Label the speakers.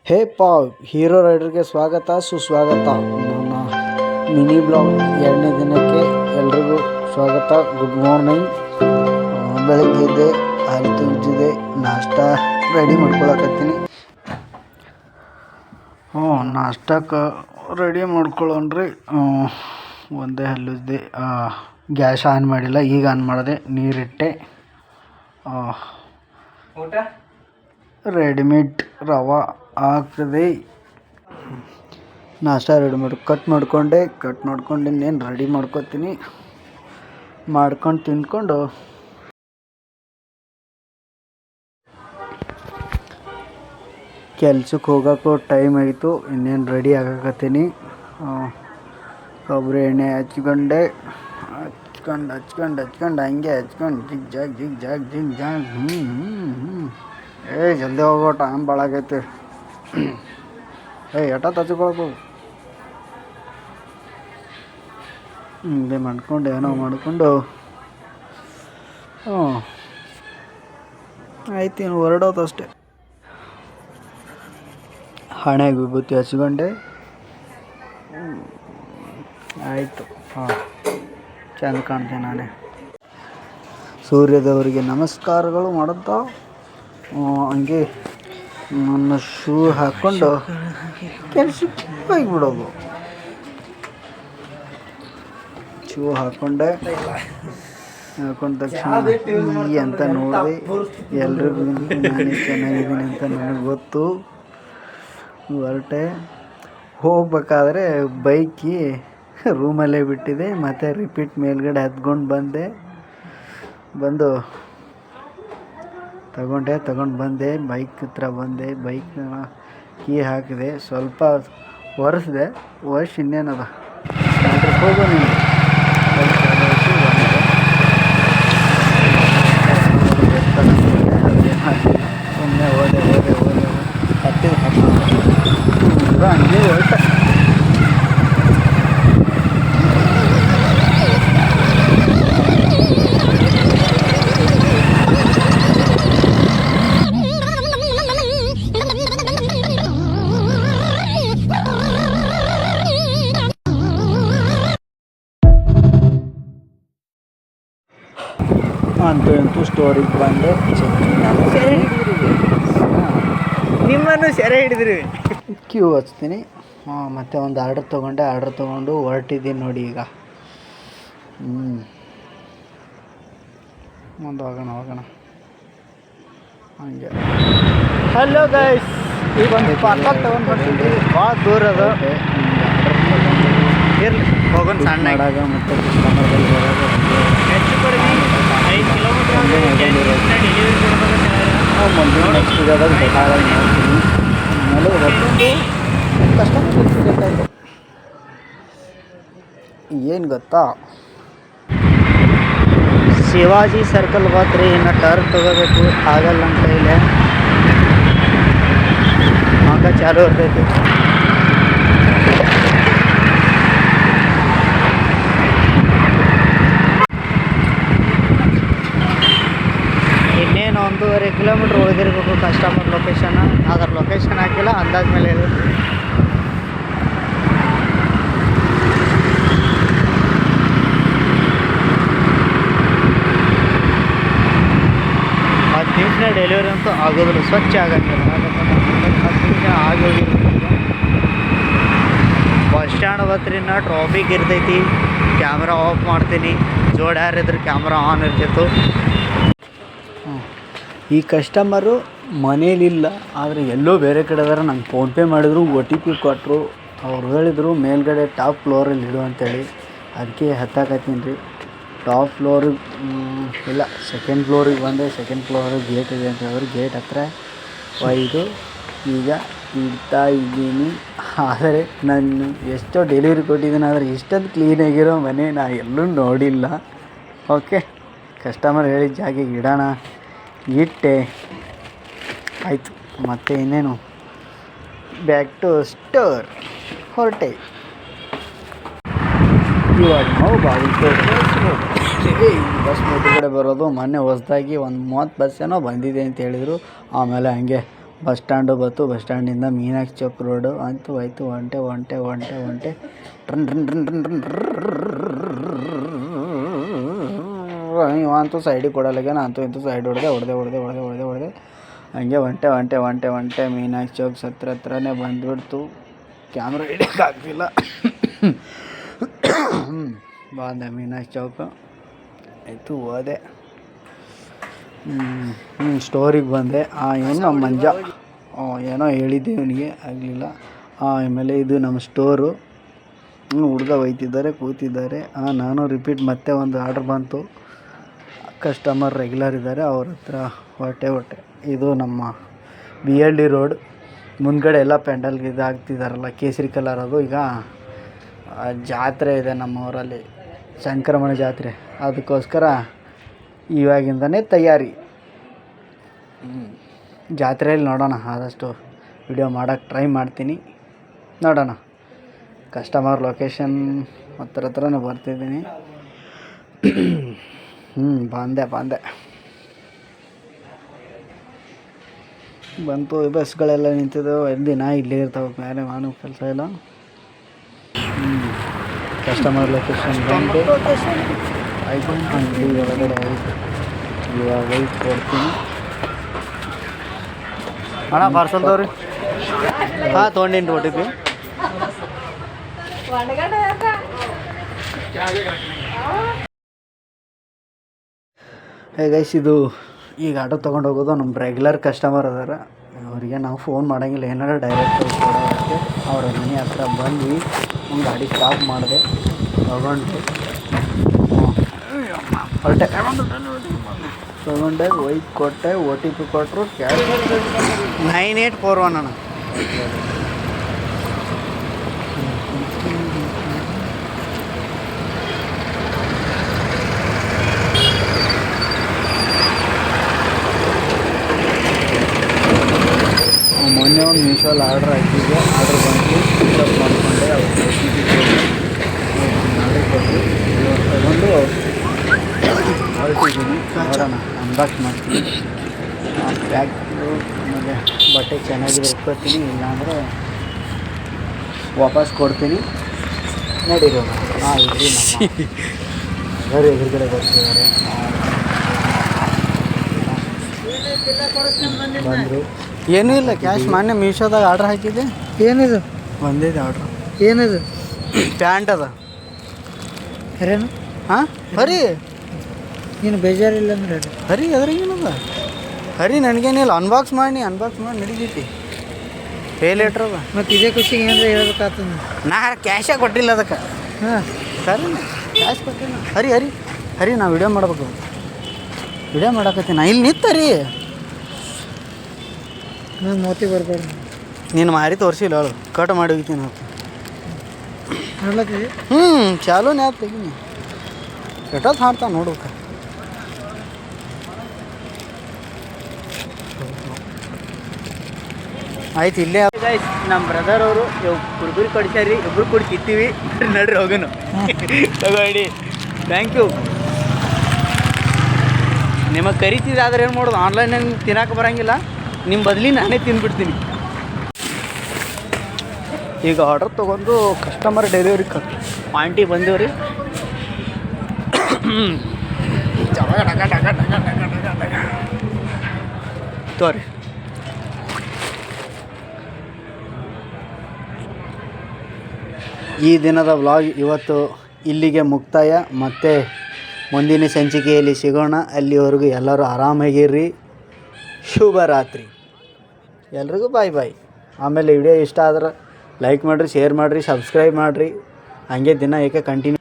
Speaker 1: ಹೇ pav hero ರೈಡರ್ಗೆ ಸ್ವಾಗತ ಸುಸ್ವಾಗತ. ನನ್ನ ಮಿನಿ ಬ್ಲಾಗ್ 2ನೇ ದಿನಕ್ಕೆ ಎಲ್ರಿಗೂ ಸ್ವಾಗತ. Good morning. ಬೆಳಗ್ಗೆ ಇದ್ದೆ, ಹಾಲು ತೆಗ್ದಿದೆ, ನಾಷ್ಟ ರೆಡಿ ಮಾಡ್ಕೊಳಕತ್ತೀನಿ. ನಾಷ್ಟಕ್ಕೆ ರೆಡಿ ಮಾಡ್ಕೊಳ್ಳೋಣ್ರಿ. ಒಂದೇ ಹಲ್ಲಿದ್ದೆ, ಗ್ಯಾಸ್ ಆನ್ ಮಾಡಿಲ್ಲ, ಈಗ ಆನ್ ಮಾಡಿದೆ. ನೀರಿಟ್ಟೆ, ಊಟ ರೆಡಿಮೇಡ್ ರವೆ ಹಾಕಿದೆ. ನಾಷ್ಟ ರೆಡಿ ಕಟ್ ಮಾಡ್ಕೊಂಡು ಇನ್ನೇನು ರೆಡಿ ಮಾಡ್ಕೊತೀನಿ. ಮಾಡ್ಕೊಂಡು ತಿಂದ್ಕೊಂಡು ಕೆಲ್ಸಕ್ಕೆ ಹೋಗೋಕ್ಕೂ ಟೈಮ್ ಆಯಿತು. ಇನ್ನೇನು ರೆಡಿ ಆಗಕತ್ತೀನಿ. ಕೊಬ್ಬರಿ ಎಣ್ಣೆ ಹಚ್ಕೊಂಡು ಹಂಗೆ ಹಚ್ಕೊಂಡು ಜಿಗ್ ಜಾಗ್ ಜಲ್ದಿ ಹೋಗೋ ಟೈಮ್ ಭಾಳ ಆಗೈತಿ. ಎಷ್ಟೊತ್ತು ಹಚ್ಕೊಳ್ಬೇಕು ಹಿಂಗೆ ಮಾಡ್ಕೊಂಡು ಏನೋ ಮಾಡಿಕೊಂಡು ಆಯ್ತು, ಏನು ಹೊರಡೋದು ಅಷ್ಟೆ. ಹಣೆಗೆ ವಿಭೂತಿ ಹಚ್ಕೊಂಡೆ ಆಯಿತು. ಚೆಂದ ಕಾಣ್ತೀನಿ ನಾನೇ. ಸೂರ್ಯದೇವರಿಗೆ ನಮಸ್ಕಾರಗಳು ಮಾಡುತ್ತಾ ಹಂಗೆ ನನ್ನ ಶೂ ಹಾಕ್ಕೊಂಡು ಕೆಲ್ಸಕ್ಕೆ ಹೋಗಿಬಿಡೋದು. ಶೂ ಹಾಕ್ಕೊಂಡ ತಕ್ಷಣ ಅಂತ ನೋಡಿದೆ. ಎಲ್ರಿಗೂ ನಾನೇ ಚೆನ್ನಾಗಿದ್ದೀನಿ ಅಂತ ನನಗೆ ಗೊತ್ತು. ಹೊರಟೆ. ಹೋಗ್ಬೇಕಾದ್ರೆ ಬೈಕಿ ರೂಮಲ್ಲೇ ಬಿಟ್ಟಿದೆ. ಮತ್ತು ರಿಪೀಟ್ ಮೇಲ್ಗಡೆ ಹತ್ಕೊಂಡು ಬಂದು ತಗೊಂಡು ಬಂದೆ. ಬೈಕ್ ಹತ್ರ ಬಂದೆ. ಬೈಕ್ನ ಕೀ ಹಾಕಿದೆ. ಸ್ವಲ್ಪ ಒರೆಸಿದೆ. ಇನ್ನೇನದ ಹೋಗೋ ನೀನು ಸುಮ್ಮನೆ ಹೋದೆ ಹಂಗೆ ಹೊರಟ. ಅಂತೂ ಸ್ಟೋರಿಗೆ ಬಂದೆ.
Speaker 2: ನಿಮ್ಮನ್ನು ಸೆರೆ ಹಿಡಿದ್ರಿ.
Speaker 1: ಕ್ಯೂ ಹಚ್ತೀನಿ. ಮತ್ತು ಒಂದು ಆರ್ಡರ್ ತೊಗೊಂಡು ಹೊರಟಿದ್ದೀನಿ ನೋಡಿ. ಈಗ ಮುಂದೆ ಹೋಗೋಣ ಹಂಗೆ.
Speaker 2: ಹಲೋ ಗೈಸ್, ಈಗ ಒಂದು ಪಾರ್ಸಲ್ ತೊಗೊಂಡ್ಬರ್ತಿದ್ವಿ. ಭಾಳ ದೂರ ಅದು. ಇರಲಿ ಹೋಗೋಣ. ಸಣ್ಣ
Speaker 1: ಮತ್ತು ಕಸ್ಟಮರ್ಗಳು ಬರೋದು
Speaker 2: ಹೆಚ್ಚು ಕಡಿಮೆ 5 ಕಿಲೋಮೀಟ್ರ್
Speaker 1: ಮುಂದಿನ ನೆಕ್ಸ್ಟ್ ಜಾಗದಾಗ ಬೇಕಾದಾಗ ನೋಡ್ತೀನಿ. ಆಮೇಲೆ ಕಸ್ಟಮರ್ ಸಿಗತ್ತಾಯಿತು. ಏನು ಗೊತ್ತಾ, ಶಿವಾಜಿ ಸರ್ಕಲ್ ಬಂದ್ರಿ. ಇನ್ನು ಟರ್ನ್ ತೊಗೋಬೇಕು, ಆಗಲ್ಲ ನಮ್ಮ ಕೈಲೇ. ಆಗ ಚಾಲು ಇರ್ತೈತಿ. ಇನ್ನೇನು 1.5 ಕಿಲೋಮೀಟ್ರ್ ಉಳಿದಿರಬೇಕು ಕಸ್ಟಮರ್ ಲೊಕೇಶನ್. ಅದರ ಲೊಕೇಶನ್ ಹಾಕಿಲ್ಲ, ಅಂದಾಜ್ ಮೇಲೆ ಇದೆ. ಹತ್ತು ನಿಮಿಷ ಡೆಲಿವರಿ ಅಂತೂ ಆಗೋದಿಲ್ಲ, ಸ್ವಚ್ಛ ಆಗಂಗಿಲ್ಲ. 10 ನಿಮಿಷ ಆಗೋಗಿರ್ಬೇಕು. ಬಸ್ ಸ್ಟ್ಯಾಂಡ್ ಬತ್ರಿನ ಟ್ರಾಫಿಕ್ ಇರ್ತೈತಿ. ಕ್ಯಾಮ್ರಾ ಆಫ್ ಮಾಡ್ತೀನಿ. ಜೋಡ್ಯಾರಿದ್ರೆ ಕ್ಯಾಮ್ರಾ ಆನ್ ಇರ್ತಿತ್ತು. ಈ ಕಸ್ಟಮರು ಮನೇಲಿಲ್ಲ, ಆದರೆ ಎಲ್ಲೋ ಬೇರೆ ಕಡೆ ಅದಾರ. ನಂಗೆ ಫೋನ್ಪೇ ಮಾಡಿದ್ರು, OTP ಕೊಟ್ಟರು. ಅವ್ರು ಹೇಳಿದರು ಮೇಲ್ಗಡೆ ಟಾಪ್ ಫ್ಲೋರಲ್ಲಿ ಇಡು ಅಂತೇಳಿ. ಅದಕ್ಕೆ ಹತ್ತಾಕತ್ತೀನಿ ರೀ. ಟಾಪ್ ಫ್ಲೋರಿಗೆ ಇಲ್ಲ, ಸೆಕೆಂಡ್ ಫ್ಲೋರಿಗೆ ಬಂದೆ. ಸೆಕೆಂಡ್ ಫ್ಲೋರಿಗೆ ಗೇಟ್ ಇದೆ ಅಂತ ಹೇಳಿದ್ರು. ಗೇಟ್ ಹತ್ರ ಒಯ್ದು ಈಗ ಇಡ್ತಾ ಇದ್ದೀನಿ. ಆದರೆ ನಾನು ಎಷ್ಟೋ ಡೆಲಿವರಿ ಕೊಟ್ಟಿದ್ದೀನಿ, ಆದರೆ ಇಷ್ಟೊಂದು ಕ್ಲೀನಾಗಿರೋ ಮನೆ ನಾ ಎಲ್ಲೂ ನೋಡಿಲ್ಲ. ಓಕೆ, ಕಸ್ಟಮರ್ ಹೇಳಿದ ಜಾಗಿಗೆ ಇಡೋಣ, ಇಟ್ಟೆ ಆಯಿತು. ಮತ್ತು ಇನ್ನೇನು ಬ್ಯಾಕ್ ಟು ಸ್ಟೋರ್ ಹೊರಟೆ. ಇವಾಗ ನಾವು ಬಸ್ ಮುಂದುಗಡೆ ಬರೋದು. ಮೊನ್ನೆ ಹೊಸದಾಗಿ ಒಂದು 30 ಬಸ್ ಏನೋ ಬಂದಿದೆ ಅಂತ ಹೇಳಿದರು. ಆಮೇಲೆ ಹಂಗೆ ಬಸ್ ಸ್ಟ್ಯಾಂಡು ಬತ್ತು. ಬಸ್ ಸ್ಟ್ಯಾಂಡಿಂದ ಮೀನಾಕ್ಷಿ ಚೌಕ್ ರೋಡು ಅಂತೂ ಆಯಿತು. ಒಂಟೆ ಟ್ರನ್ ಇವಂತೂ ಸೈಡಿಗೆ ಕೊಡಲಾಗ ಅಂತೂ ಇಂತೂ ಸೈಡ್ ಹೊಡೆದೆ ಹಂಗೆ ಒಂಟೆ ಮೀನಾಕ್ಷಿ ಚೌಕ್ ಹತ್ರನೇ ಬಂದುಬಿಡ್ತು. ಕ್ಯಾಮ್ರಾ ಹಿಡಿಯೋಕೆ ಆಗ್ತಿಲ್ಲ. ಬಂದೆ ಮೀನಾಕ್ಷಿ ಚೌಕ ಆಯಿತು, ಹೋದೆ. ಸ್ಟೋರಿಗೆ ಬಂದೆ. ಏನು ನಮ್ಮ ಮಂಜ ಏನೋ ಹೇಳಿದ್ದೆ ಇವನಿಗೆ ಆಗಲಿಲ್ಲ. ಆಮೇಲೆ ಇದು ನಮ್ಮ ಸ್ಟೋರು. ಹುಡುಗ ಒಯ್ತಿದ್ದಾರೆ, ಕೂತಿದ್ದಾರೆ. ನಾನು ರಿಪೀಟ್ ಮತ್ತೆ ಒಂದು ಆರ್ಡ್ರ್ ಬಂತು. ಕಸ್ಟಮರ್ ರೆಗ್ಯುಲರ್ ಇದ್ದಾರೆ, ಅವ್ರ ಹತ್ರ ಹೊಟ್ಟೆ ಇದು ನಮ್ಮ BLD ರೋಡ್ ಮುಂದ್ಗಡೆ ಎಲ್ಲ ಪೆಂಡಲ್ಗೆ ಇದು ಹಾಕ್ತಿದ್ದಾರಲ್ಲ ಕೇಸರಿ ಕಲರ್. ಅದು ಈಗ ಜಾತ್ರೆ ಇದೆ ನಮ್ಮ ಊರಲ್ಲಿ, ಸಂಕ್ರಮಣ ಜಾತ್ರೆ. ಅದಕ್ಕೋಸ್ಕರ ಇವಾಗಿಂದನೇ ತಯಾರಿ. ಜಾತ್ರೆಯಲ್ಲಿ ನೋಡೋಣ, ಆದಷ್ಟು ವಿಡಿಯೋ ಮಾಡೋಕ್ಕೆ ಟ್ರೈ ಮಾಡ್ತೀನಿ. ನೋಡೋಣ. ಕಸ್ಟಮರ್ ಲೊಕೇಶನ್ ಹತ್ರನೇ ಬರ್ತಿದ್ದೀನಿ. ಬಂದೆ ಬಂತು. ಬಸ್ಗಳೆಲ್ಲ ನಿಂತಿದ್ದವು. ದಿನ ಇಲ್ಲೇ ಇರ್ತಾವೆ, ಬೇರೆ ಮಾಡೋ ಕೆಲಸ ಇಲ್ಲ. ಕಸ್ಟಮರ್ ಲೊಕೇಶನ್ ಬಂತು. ಆಯಿತು, ಅಂಗಡಿ ಒಳಗಡೆ ಆಯಿತು. ಇವಾಗ ವೈಟ್ ಕೊಡ್ತೀನಿ. ಅಣ್ಣ ಪಾರ್ಸಲ್ದವ್ರಿ ತೊಗೊಂಡಿನಿ OTP. ಗೈಸ್, ಇದು ಈಗ ಆಟೋ ತೊಗೊಂಡು ಹೋಗೋದು ನಮ್ಮ ರೆಗ್ಯುಲರ್ ಕಸ್ಟಮರ್ ಅದಾರ. ಅವರಿಗೆ ನಾವು ಫೋನ್ ಮಾಡೋಂಗಿಲ್ಲ, ಏನಾರ ಡೈರೆಕ್ಟ್ ಕೊಡೋಕ್ಕೆ. ಅವ್ರ ಮನೆ ಹತ್ರ ಬಂದು ಒಂದು ಗಾಡಿ ಸ್ಟಾಪ್ ಮಾಡಿದೆ, ತೊಗೊಂಡೆ ಒಯ್ದು ಕೊಟ್ಟೆ. OTP ಕೊಟ್ಟರು. ಕ್ಯಾಶ್ 9841 ಅಣ್ಣ. ಮೊನ್ನೆ ಒಂದು ಮೀಶೋಲ್ಲಿ ಆರ್ಡ್ರ್ ಹಾಕಿದ್ದೆ. ಆರ್ಡ್ರ್ ಬಂತು, ಪಿಕಪ್ ಮಾಡಿಕೊಂಡೆ. ಅವ್ರು ನಾಳೆ ಕೊಟ್ಟು ತಗೊಂಡು ಹೊರಟಿದ್ದೀನಿ. ನೋಡೋಣ, ಅನ್ಬಾಕ್ಸ್ ಮಾಡ್ತೀನಿ. ಪ್ಯಾಕು ಆಮೇಲೆ ಬಟ್ಟೆ ಚೆನ್ನಾಗಿದೆ ಇಟ್ಕೊತೀನಿ, ಇಲ್ಲಾಂದರೆ ವಾಪಸ್ ಕೊಡ್ತೀನಿ. ನಡೀರಿ. ಇಲ್ಲಿ ನಮ್ಮ ಎದುರುಗಡೆ ಬರ್ತಿದ್ದಾರೆ. ಬಂದರು. ಏನೂ ಇಲ್ಲ, ಕ್ಯಾಶ್ ಮೊನ್ನೆ ಮೀಶೋದಾಗ ಆರ್ಡ್ರ್ ಹಾಕಿದ್ದೆ.
Speaker 2: ಏನಿದು
Speaker 1: ಬಂದಿದೆ ಆರ್ಡ್ರ್.
Speaker 2: ಏನಿದು?
Speaker 1: ಪ್ಯಾಂಟ್ ಅದ.
Speaker 2: ಹರೇನು?
Speaker 1: ಹರಿ
Speaker 2: ನೀನು ಬೇಜಾರಿಲ್ಲ ಅಂದ್ರೆ
Speaker 1: ಹರಿ ಅದ್ರಾಗೇನದ? ಹರಿ ನನಗೇನಿಲ್ಲ. ಅನ್ಬಾಕ್ಸ್ ಮಾಡಿ ನಡೀತೈತಿ. ಪೇ ಲೇಟ್ರ್ ಅದ.
Speaker 2: ಮತ್ತು ಇದೇ ಖುಷಿಗೆ ಏನಾರ ಹೇಳ್ಬೇಕಾಗ್ತದೆ.
Speaker 1: ನಾ ಕ್ಯಾಶೇ ಕೊಟ್ಟಿಲ್ಲ ಅದಕ್ಕೆ. ಸರಿ, ಕ್ಯಾಶ್ ಕೊಟ್ಟಿಲ್ಲ. ಹರಿ ನಾ ವಿಡಿಯೋ ಮಾಡ್ಬೇಕು. ವಿಡಿಯೋ ಮಾಡಕತ್ತೀನಿ. ಇಲ್ಲಿ ನಿತ್ತರಿ
Speaker 2: ನಾನು ಮೋತಿ ಬರ್ಬಾರ್ದು.
Speaker 1: ನೀನು ಮಾರಿ ತೋರಿಸಿಲ್ಲ, ಅವಳು ಕಟ್ ಮಾಡಿ ಹೋಗ್ತೀನಿ.
Speaker 2: ನೋಡ್ಲತ್ತೀವಿ.
Speaker 1: ಚಾಲೂನೇ ಆಯ್ತು. ತೆಗೀನಿ ಎಷ್ಟೊತ್ತು ಹಾಡ್ತಾವೆ ನೋಡ್ಬೇಕು. ಆಯ್ತು, ಇಲ್ಲೇ ಗೈಸ್ ನಮ್ಮ ಬ್ರದರ್ ಅವರು ಕುರ್ಕುರಿ ಕೊಡ್ಸ್ಯಾರಿ. ಇಬ್ರು ಕೂಡ ಕಿತ್ತೀವಿ. ನಡ್ರಿ ಹೋಗೋನು. ತಗೊಳ್ಳಿ. Thank you. ನಿಮಗೆ ಕರಿತಿದ್ದಾದ್ರೆ ಏನು ಮಾಡೋದು, ಆನ್ಲೈನಾಗ ತಿನ್ನಕ್ಕೆ ಬರೋಂಗಿಲ್ಲ. ನಿಮ್ಮ ಬದಲಿ ನಾನೇ ತಿಂದ್ಬಿಡ್ತೀನಿ. ಈಗ ಆರ್ಡರ್ ತೊಗೊಂಡು ಕಸ್ಟಮರ್ ಡೆಲಿವರಿ ಆಂಟಿ ಬಂದೇವ್ರಿ. ತೋರಿ. ಈ ದಿನದ ವ್ಲಾಗ್ ಇವತ್ತು ಇಲ್ಲಿಗೆ ಮುಕ್ತಾಯ. ಮತ್ತು ಮುಂದಿನ ಸಂಚಿಕೆಯಲ್ಲಿ ಸಿಗೋಣ. ಅಲ್ಲಿವರೆಗೂ ಎಲ್ಲರೂ ಆರಾಮಾಗಿರ್ರಿ. ಶುಭರಾತ್ರಿ. ಎಲ್ರಿಗೂ ಬಾಯ್. ಆಮೇಲೆ ವಿಡಿಯೋ ಇಷ್ಟ ಆದ್ರೆ ಲೈಕ್ ಮಾಡಿರಿ, ಶೇರ್ ಮಾಡಿರಿ, ಸಬ್ಸ್ಕ್ರೈಬ್ ಮಾಡಿರಿ. ಹಾಗೆ ದಿನ ಏಕೆ ಕಂಟಿನ್ಯೂ